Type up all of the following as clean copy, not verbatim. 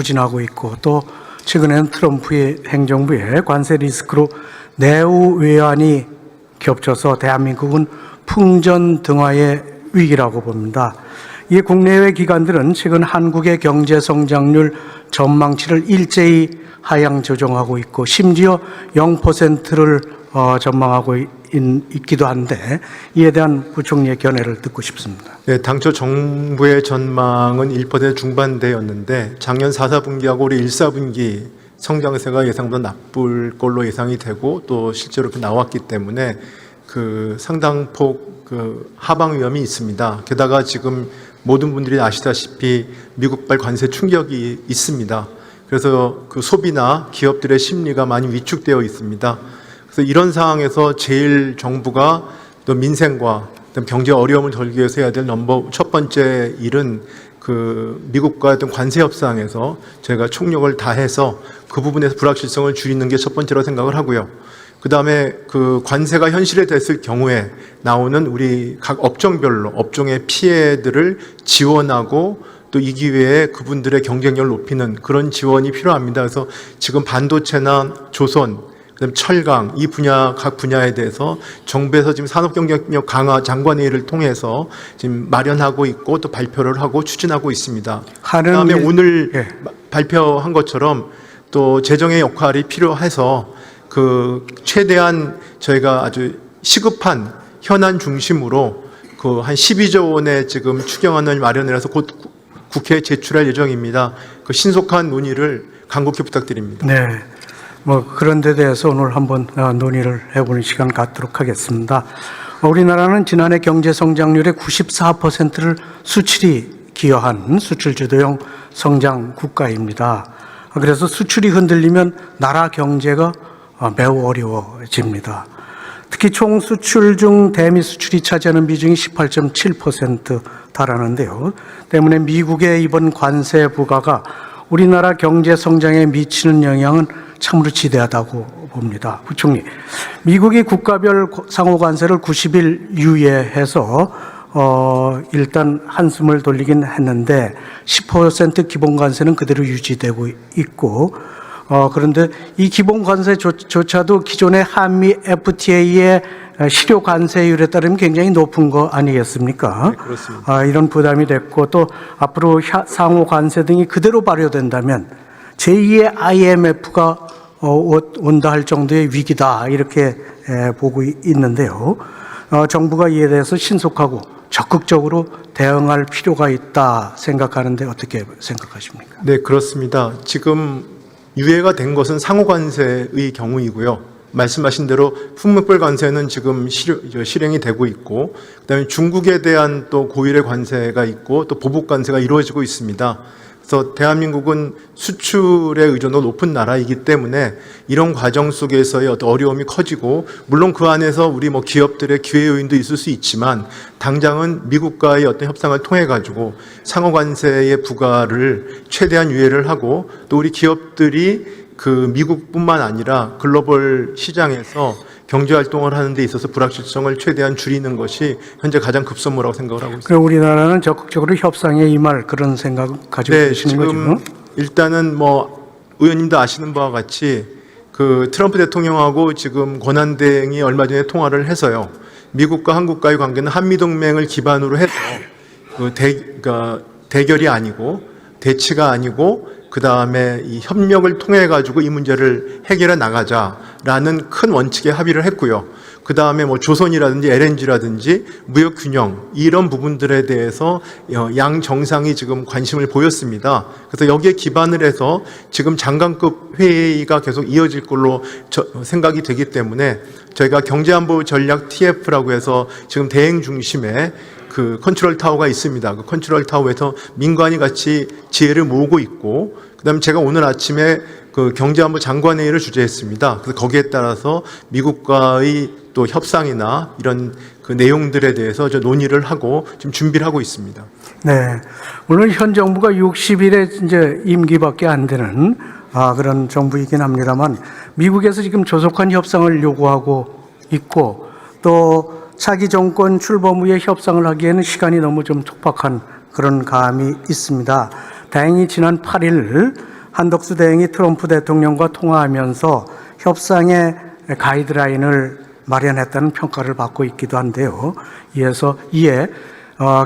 부진하고 있고 또 최근에는 트럼프의 행정부의 관세 리스크로 내후 외환이 겹쳐서 대한민국은 풍전등화의 위기라고 봅니다. 이 국내외 기관들은 최근 한국의 경제 성장률 전망치를 일제히 하향 조정하고 있고 심지어 0%를 전망하고 있기도 한데 이에 대한 부총리의 견해를 듣고 싶습니다. 네, 당초 정부의 전망은 1% 중반대였는데 작년 4, 4분기하고 올해 1, 4분기 성장세가 예상보다 나쁠 걸로 예상이 되고 또 실제로 그렇게 나왔기 때문에 그 상당폭 하방 위험이 있습니다. 게다가 지금 모든 분들이 아시다시피 미국발 관세 충격이 있습니다. 그래서 그 소비나 기업들의 심리가 많이 위축되어 있습니다. 그래서 이런 상황에서 제일 정부가 또 민생과 경제 어려움을 덜기 위해서 해야 될 첫 번째 일은 그 미국과 어떤 관세 협상에서 저희가 총력을 다해서 그 부분에서 불확실성을 줄이는 게 첫 번째로 생각을 하고요. 그 다음에 그 관세가 현실화됐을 경우에 나오는 우리 각 업종별로 업종의 피해들을 지원하고 또 이 기회에 그분들의 경쟁력을 높이는 그런 지원이 필요합니다. 그래서 지금 반도체나 조선, 그다음 철강 이 분야 각 분야에 대해서 정부에서 지금 산업경쟁력 강화 장관회의를 통해서 지금 마련하고 있고 또 발표를 하고 추진하고 있습니다. 그다음에 오늘 발표한 것처럼 또 재정의 역할이 필요해서 그 최대한 저희가 아주 시급한 현안 중심으로 그 한 12조 원의 지금 추경안을 마련을 해서 곧 국회에 제출할 예정입니다. 그 신속한 논의를 간곡히 부탁드립니다. 네. 그런 데 대해서 오늘 한번 논의를 해보는 시간 갖도록 하겠습니다. 우리나라는 지난해 경제 성장률의 94%를 수출이 기여한 수출 주도형 성장 국가입니다. 그래서 수출이 흔들리면 나라 경제가 매우 어려워집니다. 특히 총 수출 중 대미 수출이 차지하는 비중이 18.7% 달하는데요. 때문에 미국의 이번 관세 부과가 우리나라 경제 성장에 미치는 영향은 참으로 지대하다고 봅니다. 부총리, 미국이 국가별 상호 관세를 90일 유예해서 일단 한숨을 돌리긴 했는데 10% 기본 관세는 그대로 유지되고 있고 그런데 이 기본 관세조차도 기존의 한미 FTA의 실효 관세율에 따르면 굉장히 높은 거 아니겠습니까? 네, 그렇습니다. 이런 부담이 됐고 또 앞으로 상호 관세 등이 그대로 발효된다면 제2의 IMF가 온다 할 정도의 위기다 이렇게 보고 있는데요. 정부가 이에 대해서 신속하고 적극적으로 대응할 필요가 있다 생각하는데 어떻게 생각하십니까? 네, 그렇습니다. 지금 유예가 된 것은 상호관세의 경우이고요. 말씀하신 대로 품목별 관세는 지금 실행이 되고 있고, 그다음에 중국에 대한 또 고율의 관세가 있고, 또 보복 관세가 이루어지고 있습니다. 그래서 대한민국은 수출의 의존도 높은 나라이기 때문에 이런 과정 속에서의 어떤 어려움이 커지고, 물론 그 안에서 우리 기업들의 기회 요인도 있을 수 있지만, 당장은 미국과의 어떤 협상을 통해 가지고 상호 관세의 부과를 최대한 유예를 하고, 또 우리 기업들이 그 미국뿐만 아니라 글로벌 시장에서 경제 활동을 하는 데 있어서 불확실성을 최대한 줄이는 것이 현재 가장 급선무라고 생각을 하고 있습니다. 그럼 우리나라는 적극적으로 협상에 임할 그런 생각 가지고 계시는 거죠? 지금 일단은 의원님도 아시는 바와 같이 그 트럼프 대통령하고 지금 권한대행이 얼마 전에 통화를 해서요. 미국과 한국과의 관계는 한미동맹을 기반으로 해서 그러니까 대결이 아니고 대치가 아니고 그 다음에 이 협력을 통해 가지고 이 문제를 해결해 나가자라는 큰 원칙에 합의를 했고요. 그 다음에 조선이라든지 LNG라든지 무역 균형 이런 부분들에 대해서 양 정상이 지금 관심을 보였습니다. 그래서 여기에 기반을 해서 지금 장관급 회의가 계속 이어질 걸로 생각이 되기 때문에 저희가 경제안보 전략 TF라고 해서 지금 대행 중심에 그 컨트롤 타워가 있습니다. 그 컨트롤 타워에서 민관이 같이 지혜를 모으고 있고, 그다음에 제가 오늘 아침에 그 경제안보 장관회의를 주재했습니다. 그래서 거기에 따라서 미국과의 또 협상이나 이런 그 내용들에 대해서 논의를 하고 지금 준비를 하고 있습니다. 네, 물론 현 정부가 60일의 이제 임기밖에 안 되는 그런 정부이긴 합니다만 미국에서 지금 조속한 협상을 요구하고 있고 또 차기 정권 출범 후에 협상을 하기에는 시간이 너무 좀 촉박한 그런 감이 있습니다. 다행히 지난 8일 한덕수 대행이 트럼프 대통령과 통화하면서 협상의 가이드라인을 마련했다는 평가를 받고 있기도 한데요. 이에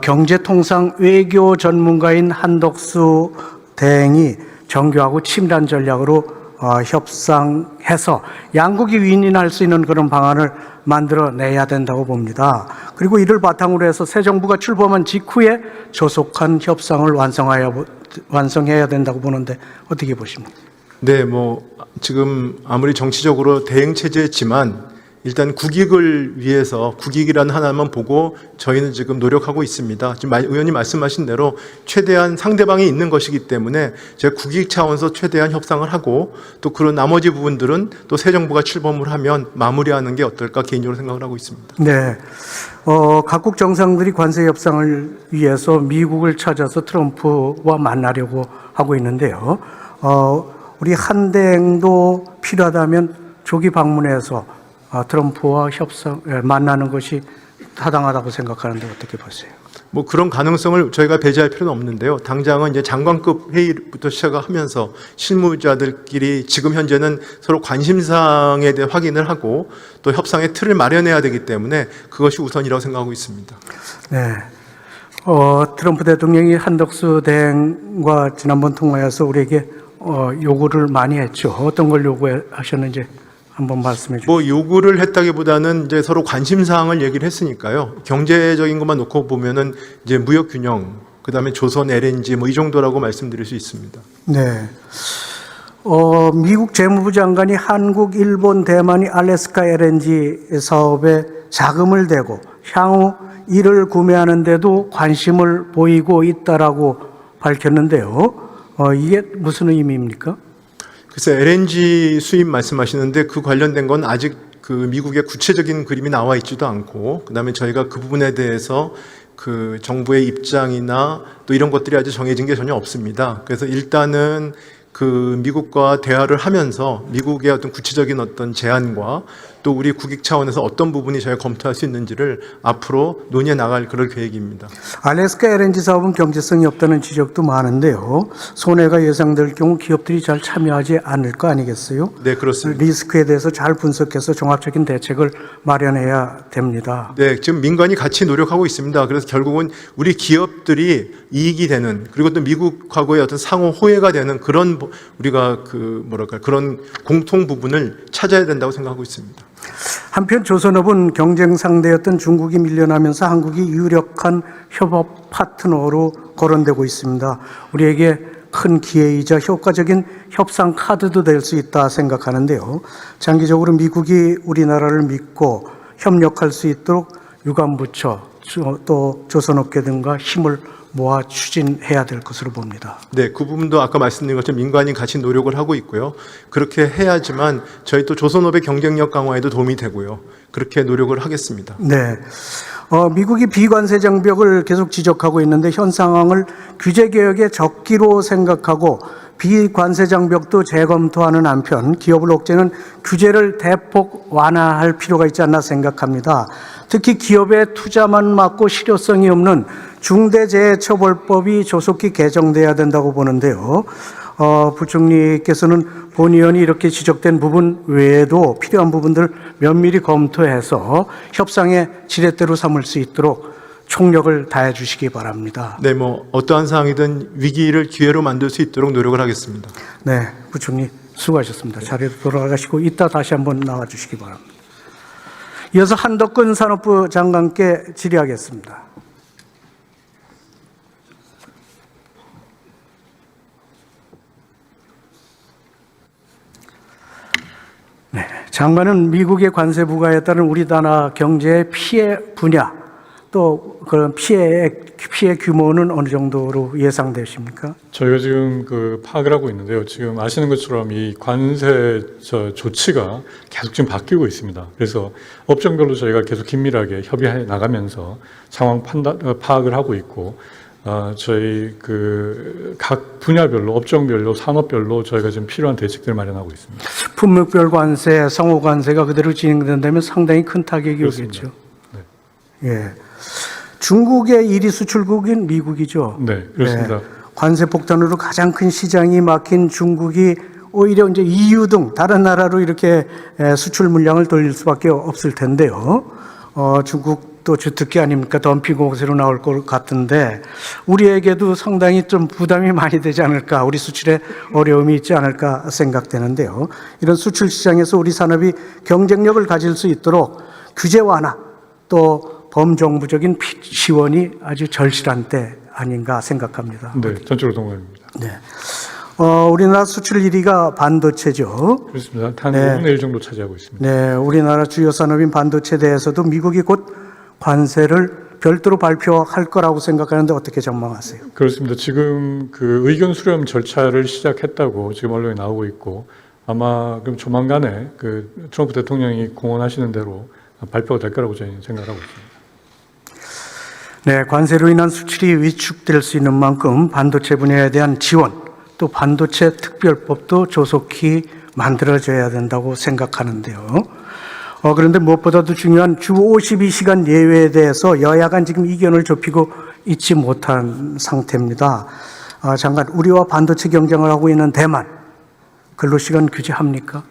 경제통상 외교 전문가인 한덕수 대행이 정교하고 치밀한 전략으로 협상해서 양국이 윈윈할 수 있는 그런 방안을 만들어내야 된다고 봅니다. 그리고 이를 바탕으로 해서 새 정부가 출범한 직후에 조속한 협상을 완성해야 된다고 보는데 어떻게 보십니까? 네, 지금 아무리 정치적으로 대응 체제지만 일단 국익을 위해서 국익이라는 하나만 보고 저희는 지금 노력하고 있습니다. 지금 의원님 말씀하신 대로 최대한 상대방이 있는 것이기 때문에 제가 국익 차원에서 최대한 협상을 하고 또 그런 나머지 부분들은 또 새 정부가 출범을 하면 마무리하는 게 어떨까 개인적으로 생각을 하고 있습니다. 네. 각국 정상들이 관세 협상을 위해서 미국을 찾아서 트럼프와 만나려고 하고 있는데요. 우리 한 대행도 필요하다면 조기 방문해서 트럼프와 만나는 것이 타당하다고 생각하는데 어떻게 보세요? 그런 가능성을 저희가 배제할 필요는 없는데요. 당장은 이제 장관급 회의부터 시작하면서 실무자들끼리 지금 현재는 서로 관심사항에 대해 확인을 하고 또 협상의 틀을 마련해야 되기 때문에 그것이 우선이라고 생각하고 있습니다. 네. 트럼프 대통령이 한덕수 대행과 지난번 통화에서 우리에게 요구를 많이 했죠. 어떤 걸 요구하셨는지 한번 말씀해 주세요. 요구를 했다기보다는 이제 서로 관심 사항을 얘기를 했으니까요. 경제적인 것만 놓고 보면은 이제 무역 균형, 그다음에 조선 LNG 이 정도라고 말씀드릴 수 있습니다. 네. 미국 재무부 장관이 한국, 일본, 대만이 알래스카 LNG 사업에 자금을 대고 향후 이를 구매하는데도 관심을 보이고 있다라고 밝혔는데요. 이게 무슨 의미입니까? 그래서 LNG 수입 말씀하시는데 그 관련된 건 아직 그 미국의 구체적인 그림이 나와 있지도 않고 그다음에 저희가 그 부분에 대해서 그 정부의 입장이나 또 이런 것들이 아직 정해진 게 전혀 없습니다. 그래서 일단은 그 미국과 대화를 하면서 미국의 어떤 구체적인 어떤 제안과 또 우리 국익 차원에서 어떤 부분이 저희가 검토할 수 있는지를 앞으로 논의해 나갈 그럴 계획입니다. 알래스카 LNG 사업은 경제성이 없다는 지적도 많은데요. 손해가 예상될 경우 기업들이 잘 참여하지 않을 거 아니겠어요? 네, 그렇습니다. 리스크에 대해서 잘 분석해서 종합적인 대책을 마련해야 됩니다. 네, 지금 민간이 같이 노력하고 있습니다. 그래서 결국은 우리 기업들이 이익이 되는 그리고 또 미국하고의 어떤 상호 호혜가 되는 그런 우리가 그런 공통 부분을 찾아야 된다고 생각하고 있습니다. 한편 조선업은 경쟁 상대였던 중국이 밀려나면서 한국이 유력한 협업 파트너로 거론되고 있습니다. 우리에게 큰 기회이자 효과적인 협상 카드도 될 수 있다 생각하는데요. 장기적으로 미국이 우리나라를 믿고 협력할 수 있도록 유관부처 또 조선업계 등과 힘을 모아 추진해야 될 것으로 봅니다. 네, 그 부분도 아까 말씀드린 것처럼 민간이 같이 노력을 하고 있고요. 그렇게 해야지만 저희 또 조선업의 경쟁력 강화에도 도움이 되고요. 그렇게 노력을 하겠습니다. 네. 미국이 비관세 장벽을 계속 지적하고 있는데 현 상황을 규제개혁의 적기로 생각하고 비관세 장벽도 재검토하는 한편 기업을 억제는 규제를 대폭 완화할 필요가 있지 않나 생각합니다. 특히 기업의 투자만 막고 실효성이 없는 중대재해처벌법이 조속히 개정돼야 된다고 보는데요. 부총리께서는 본 의원이 이렇게 지적된 부분 외에도 필요한 부분들 면밀히 검토해서 협상의 지렛대로 삼을 수 있도록 총력을 다해 주시기 바랍니다. 네, 어떠한 상황이든 위기를 기회로 만들 수 있도록 노력을 하겠습니다. 네, 부총리 수고하셨습니다. 자리로 돌아가시고 이따 다시 한번 나와 주시기 바랍니다. 이어서 한덕근 산업부 장관께 질의하겠습니다. 네, 장관은 미국의 관세 부과에 따른 우리나라 경제의 피해 분야 또 그런 피해 규모는 어느 정도로 예상되십니까? 저희가 지금 파악을 하고 있는데요. 지금 아시는 것처럼 이 관세 조치가 계속 지금 바뀌고 있습니다. 그래서 업종별로 저희가 계속 긴밀하게 협의해 나가면서 상황 파악을 하고 있고, 저희 각 분야별로, 업종별로, 산업별로 저희가 지금 필요한 대책들을 마련하고 있습니다. 품목별 관세, 상호 관세가 그대로 진행된다면 상당히 큰 타격이 오겠죠. 네. 예. 중국의 1위 수출국인 미국이죠. 네, 그렇습니다. 네. 관세 폭탄으로 가장 큰 시장이 막힌 중국이 오히려 이제 EU 등 다른 나라로 이렇게 수출 물량을 돌릴 수밖에 없을 텐데요. 중국도 주특기 아닙니까? 덤핑 공세로 나올 것 같은데 우리에게도 상당히 좀 부담이 많이 되지 않을까, 우리 수출에 어려움이 있지 않을까 생각되는데요. 이런 수출 시장에서 우리 산업이 경쟁력을 가질 수 있도록 규제 완화 또 범정부적인 지원이 아주 절실한 때 아닌가 생각합니다. 네, 전적으로 동감입니다. 네. 우리나라 수출 1위가 반도체죠. 그렇습니다. 한 네. 5분의 1 정도 차지하고 있습니다. 네, 우리나라 주요 산업인 반도체에 대해서도 미국이 곧 관세를 별도로 발표할 거라고 생각하는데 어떻게 전망하세요? 그렇습니다. 지금 그 의견 수렴 절차를 시작했다고 지금 언론에 나오고 있고 아마 그럼 조만간에 그 트럼프 대통령이 공언하시는 대로 발표가 될 거라고 저희는 생각하고 있습니다. 네, 관세로 인한 수출이 위축될 수 있는 만큼 반도체 분야에 대한 지원, 또 반도체 특별법도 조속히 만들어져야 된다고 생각하는데요. 그런데 무엇보다도 중요한 주 52시간 예외에 대해서 여야 간 지금 이견을 좁히고 있지 못한 상태입니다. 잠깐, 우리와 반도체 경쟁을 하고 있는 대만, 근로시간 규제합니까?